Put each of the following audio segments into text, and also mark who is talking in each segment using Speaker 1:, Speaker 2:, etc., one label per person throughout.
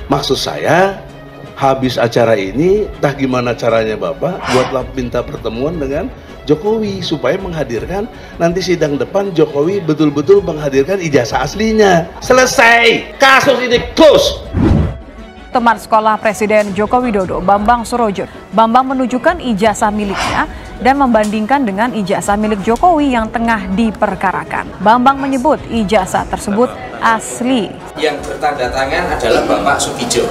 Speaker 1: Maksud saya, habis acara ini, entah gimana caranya Bapak, buatlah minta pertemuan dengan Jokowi supaya menghadirkan nanti sidang depan Jokowi betul-betul menghadirkan ijazah aslinya. Selesai, kasus ini close.
Speaker 2: Teman sekolah Presiden Joko Widodo, Bambang Surojo, Bambang menunjukkan ijazah miliknya dan membandingkan dengan ijazah milik Jokowi yang tengah diperkarakan. Bambang menyebut ijazah tersebut asli.
Speaker 3: Yang bertanda tangan adalah Bapak Sukijo.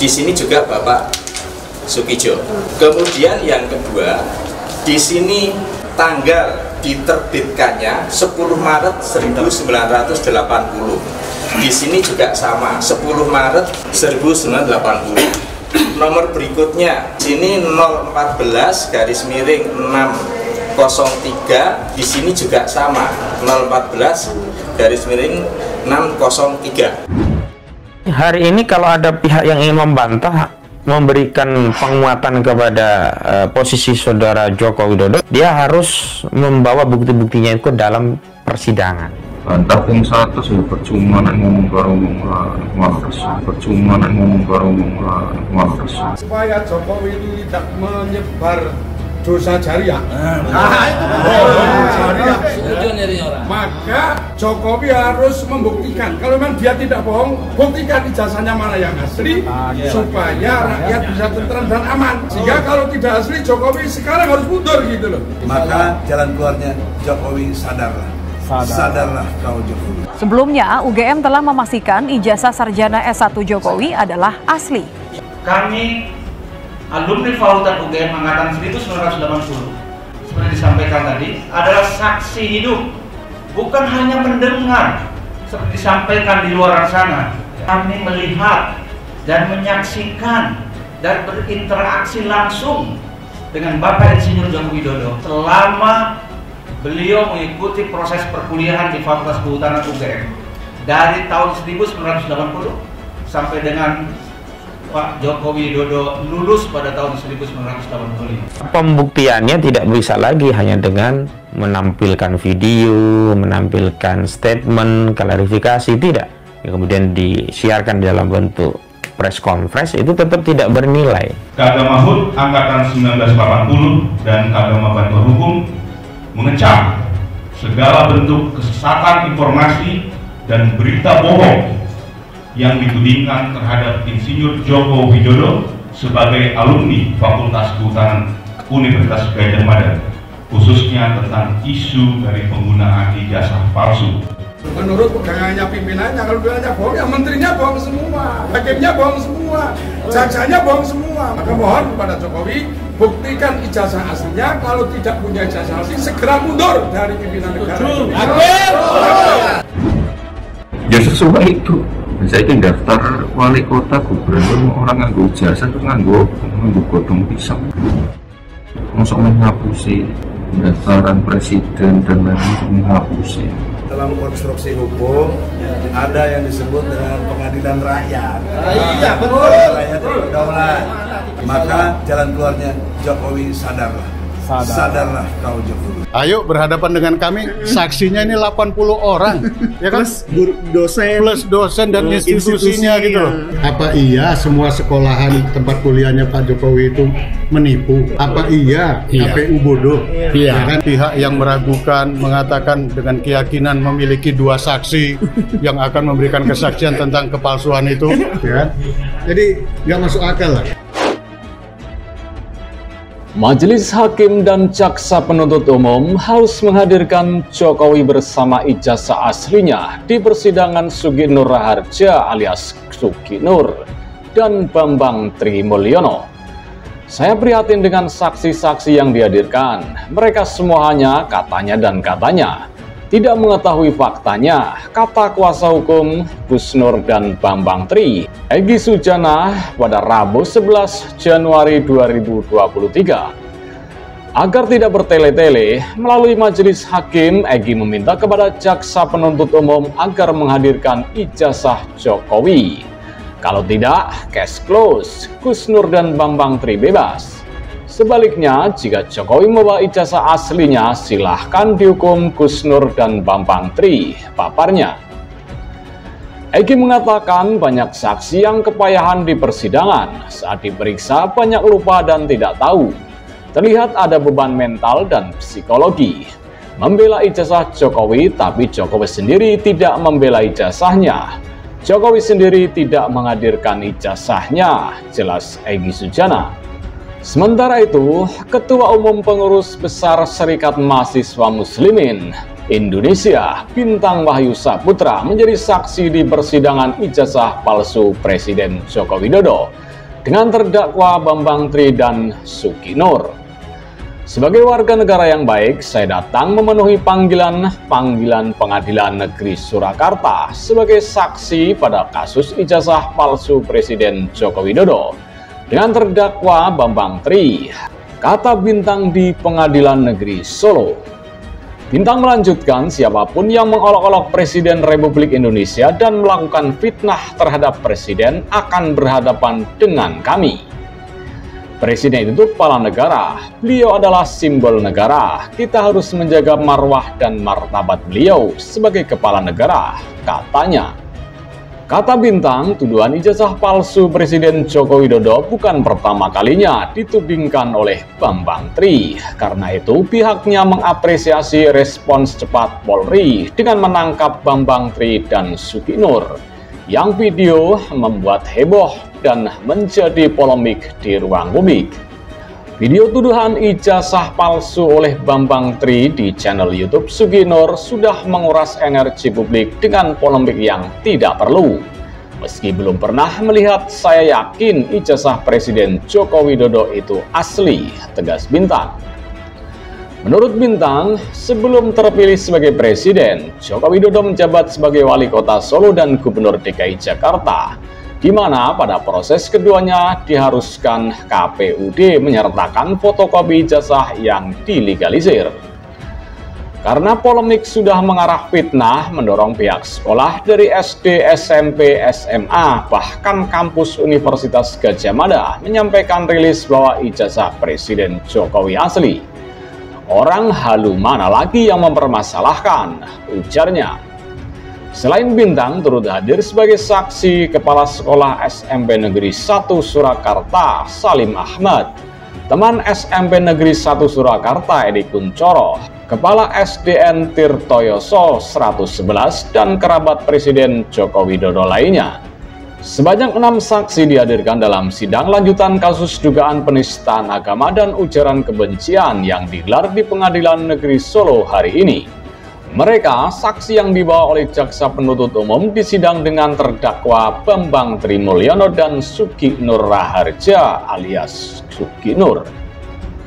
Speaker 3: Di sini juga Bapak Sukijo. Kemudian yang kedua, di sini tanggal diterbitkannya 10 Maret 1980. Di sini juga sama, 10 Maret 1980. Nomor berikutnya, sini 014 garis miring 603. Di sini juga sama, 014 garis miring 603.
Speaker 4: Hari ini kalau ada pihak yang ingin membantah, memberikan penguatan kepada posisi saudara Joko Widodo, dia harus membawa bukti-buktinya itu dalam persidangan.
Speaker 5: Bantah yang satu sih percuma nak ngomong karo ngomong malas, percuma nak ngomong karo ngomong malas.
Speaker 6: Supaya Jokowi itu tidak menyebar dosa jariah. Maka Jokowi harus membuktikan. Kalau memang dia tidak bohong, buktikan ijazahnya mana yang asli, supaya rakyat bisa tentram dan aman. Jika kalau tidak asli, Jokowi sekarang harus mundur gitu loh.
Speaker 7: Maka jalan keluarnya Jokowi sadarlah. Sadarlah kau Jokowi.
Speaker 2: Sebelumnya, UGM telah memastikan ijazah sarjana S1 Jokowi adalah asli.
Speaker 8: Kami alumni Fakultas UGM angkatan 1980, seperti disampaikan tadi, adalah saksi hidup, bukan hanya mendengar seperti disampaikan di luar sana. Kami melihat dan menyaksikan dan berinteraksi langsung dengan Bapak Insinyur Joko Widodo selama beliau mengikuti proses perkuliahan di Fakultas Kehutanan UGM dari tahun 1980 sampai dengan Pak Joko Widodo lulus pada tahun 1985.
Speaker 4: Pembuktiannya tidak bisa lagi hanya dengan menampilkan video, menampilkan statement, klarifikasi, tidak. Kemudian disiarkan dalam bentuk press conference, itu tetap tidak bernilai.
Speaker 5: Keagama HUT angkatan 1980 dan Keagama Bantuan Hukum mengecam segala bentuk kesesatan informasi dan berita bohong yang ditudingkan terhadap Insinyur Joko Widodo sebagai alumni Fakultas Kehutanan Universitas Gadjah Mada, khususnya tentang isu dari penggunaan ijazah palsu.
Speaker 6: Menurut pegangannya pimpinannya, kalau pimpinannya bohong, ya menterinya bohong semua, hakimnya bohong semua, jaksanya bohong semua. Maka mohon kepada Jokowi, buktikan ijazah aslinya. Kalau tidak punya ijazah asli, segera mundur dari pimpinan negara.
Speaker 5: Ya sesuai itu. Saya itu daftar wali kota, gubernur, orang nganggo ijazah terus nganggo godong pisang. Masuk menghapusi pendaftaran presiden dan lain-lain, menghapusi.
Speaker 7: Dalam konstruksi hukum ada yang disebut dengan pengadilan rakyat. Iya betul. Rakyat berdaulat. Maka jalan keluarnya Jokowi sadarlah. Sadarlah kau Jokowi.
Speaker 6: Ayo berhadapan dengan kami, saksinya ini 80 orang, ya kan? Plus dosen dan institusinya gitu loh. Apa iya semua sekolahan tempat kuliahnya Pak Jokowi itu menipu? Apa iya KPU bodoh? Ya kan? Pihak yang meragukan mengatakan dengan keyakinan memiliki 2 saksi yang akan memberikan kesaksian tentang kepalsuan itu, ya kan? Jadi nggak masuk akal lah.
Speaker 9: Majelis Hakim dan Jaksa Penuntut Umum harus menghadirkan Jokowi bersama ijazah aslinya di persidangan Sugi Nur Raharja alias Sugi Nur dan Bambang Trimulyono. Saya prihatin dengan saksi-saksi yang dihadirkan. Mereka semua hanya katanya dan katanya, tidak mengetahui faktanya, kata kuasa hukum Gus Nur dan Bambang Tri, Egy Sujana pada Rabu 11 Januari 2023. Agar tidak bertele-tele, melalui majelis hakim, Egy meminta kepada jaksa penuntut umum agar menghadirkan ijazah Jokowi. Kalau tidak, case close, Gus Nur dan Bambang Tri bebas. Sebaliknya, jika Jokowi membawa ijazah aslinya, silahkan dihukum Gus Nur dan Bambang Tri, paparnya. Egy mengatakan banyak saksi yang kepayahan di persidangan. Saat diperiksa banyak lupa dan tidak tahu. Terlihat ada beban mental dan psikologi. Membela ijazah Jokowi, tapi Jokowi sendiri tidak membela ijazahnya. Jokowi sendiri tidak menghadirkan ijazahnya, jelas Egy Sujana. Sementara itu, Ketua Umum Pengurus Besar Serikat Mahasiswa Muslimin Indonesia, Bintang Wahyu Saputra, menjadi saksi di persidangan ijazah palsu Presiden Joko Widodo dengan terdakwa Bambang Tri dan Suki Nur. Sebagai warga negara yang baik, saya datang memenuhi panggilan Pengadilan Negeri Surakarta sebagai saksi pada kasus ijazah palsu Presiden Joko Widodo dengan terdakwa Bambang Tri, kata Bintang di Pengadilan Negeri Solo. Bintang melanjutkan, siapapun yang mengolok-olok Presiden Republik Indonesia dan melakukan fitnah terhadap Presiden akan berhadapan dengan kami. Presiden itu kepala negara, beliau adalah simbol negara. Kita harus menjaga marwah dan martabat beliau sebagai kepala negara, katanya. Kata Bintang, tuduhan ijazah palsu Presiden Joko Widodo bukan pertama kalinya ditudingkan oleh Bambang Tri. Karena itu pihaknya mengapresiasi respons cepat Polri dengan menangkap Bambang Tri dan Suki Nur, yang video membuat heboh dan menjadi polemik di ruang publik. Video tuduhan ijazah palsu oleh Bambang Tri di channel YouTube Suki Nur sudah menguras energi publik dengan polemik yang tidak perlu. Meski belum pernah melihat, saya yakin ijazah Presiden Joko Widodo itu asli, tegas Bintang. Menurut Bintang, sebelum terpilih sebagai Presiden, Joko Widodo menjabat sebagai Wali Kota Solo dan Gubernur DKI Jakarta, di mana pada proses keduanya diharuskan KPUD menyertakan fotokopi ijazah yang dilegalisir. Karena polemik sudah mengarah fitnah, mendorong pihak sekolah dari SD, SMP, SMA, bahkan kampus Universitas Gadjah Mada menyampaikan rilis bahwa ijazah Presiden Jokowi asli. Orang halu mana lagi yang mempermasalahkan, ujarnya. Selain Bintang, turut hadir sebagai saksi Kepala Sekolah SMP Negeri 1 Surakarta, Salim Ahmad, teman SMP Negeri 1 Surakarta, Edi Kuncoro, Kepala SDN Tirtoyoso 111, dan kerabat Presiden Joko Widodo lainnya. Sebanyak 6 saksi dihadirkan dalam sidang lanjutan kasus dugaan penistaan agama dan ujaran kebencian yang digelar di Pengadilan Negeri Solo hari ini. Mereka saksi yang dibawa oleh jaksa penuntut umum disidang dengan terdakwa Bambang Tri Mulyono dan Suki Nur Raharja alias Suki Nur.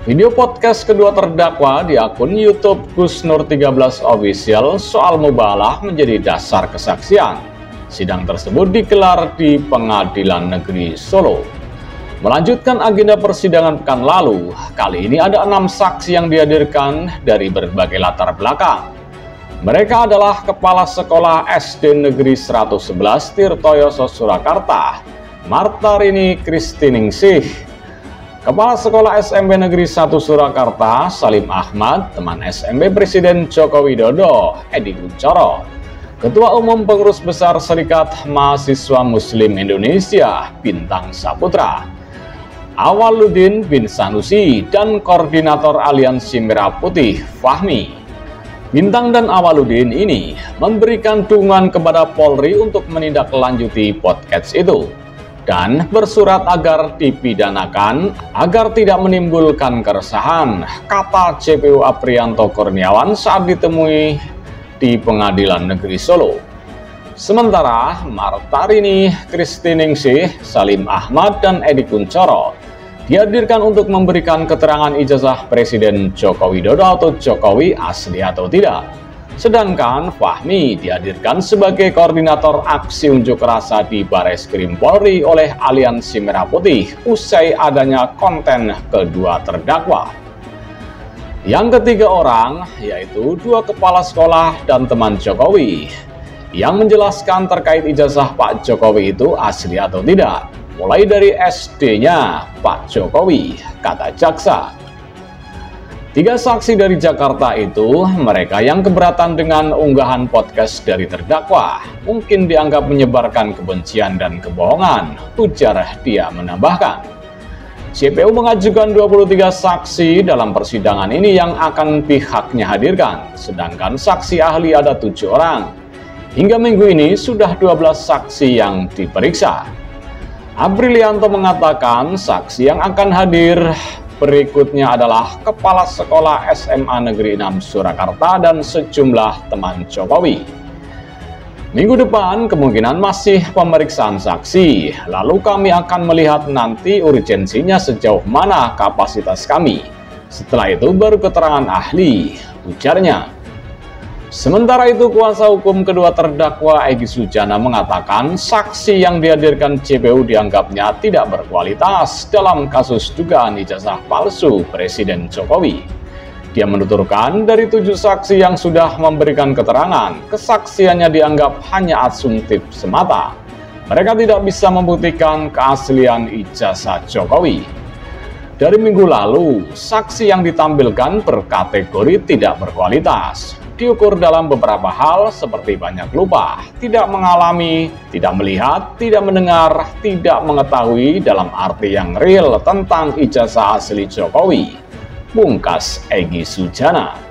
Speaker 9: Video podcast kedua terdakwa di akun YouTube Gus Nur 13 Official soal mubalah menjadi dasar kesaksian. Sidang tersebut digelar di Pengadilan Negeri Solo. Melanjutkan agenda persidangan pekan lalu, kali ini ada 6 saksi yang dihadirkan dari berbagai latar belakang. Mereka adalah Kepala Sekolah SD Negeri 111 Tirtoyoso Surakarta, Martarini Kristiningsih, Kepala Sekolah SMP Negeri 1 Surakarta, Salim Ahmad, teman SMP Presiden Joko Widodo, Edi Kuncoro, Ketua Umum Pengurus Besar Serikat Mahasiswa Muslim Indonesia, Bintang Saputra, Awaludin bin Sanusi, dan Koordinator Aliansi Merah Putih, Fahmi. Bintang dan Awaludin ini memberikan dukungan kepada Polri untuk menindaklanjuti podcast itu dan bersurat agar dipidanakan agar tidak menimbulkan keresahan, kata CPU Aprianto Kurniawan saat ditemui di Pengadilan Negeri Solo. Sementara Martarini Kristiningsih, Salim Ahmad, dan Edi Kuncoro dihadirkan untuk memberikan keterangan ijazah Presiden Joko Widodo atau Jokowi asli atau tidak. Sedangkan Fahmi dihadirkan sebagai koordinator aksi unjuk rasa di Bareskrim Polri oleh Aliansi Merah Putih usai adanya konten kedua terdakwa. Yang ketiga orang yaitu 2 kepala sekolah dan teman Jokowi yang menjelaskan terkait ijazah Pak Jokowi itu asli atau tidak, mulai dari SD-nya Pak Jokowi, kata jaksa. 3 saksi dari Jakarta itu, mereka yang keberatan dengan unggahan podcast dari terdakwa, mungkin dianggap menyebarkan kebencian dan kebohongan, ujar dia menambahkan. JPU mengajukan 23 saksi dalam persidangan ini yang akan pihaknya hadirkan, sedangkan saksi ahli ada 7 orang. Hingga minggu ini sudah 12 saksi yang diperiksa. Aprilianto mengatakan saksi yang akan hadir berikutnya adalah Kepala Sekolah SMA Negeri 6 Surakarta dan sejumlah teman Jokowi. Minggu depan kemungkinan masih pemeriksaan saksi, lalu kami akan melihat nanti urgensinya sejauh mana kapasitas kami. Setelah itu baru keterangan ahli, ujarnya. Sementara itu kuasa hukum kedua terdakwa Egy Sujana mengatakan saksi yang dihadirkan JPU dianggapnya tidak berkualitas dalam kasus dugaan ijazah palsu Presiden Jokowi. Dia menuturkan dari 7 saksi yang sudah memberikan keterangan, kesaksiannya dianggap hanya asumtif semata. Mereka tidak bisa membuktikan keaslian ijazah Jokowi. Dari minggu lalu, saksi yang ditampilkan berkategori tidak berkualitas. Diukur dalam beberapa hal seperti banyak lupa, tidak mengalami, tidak melihat, tidak mendengar, tidak mengetahui dalam arti yang real tentang ijazah asli Jokowi. Pungkas Egy Sujana.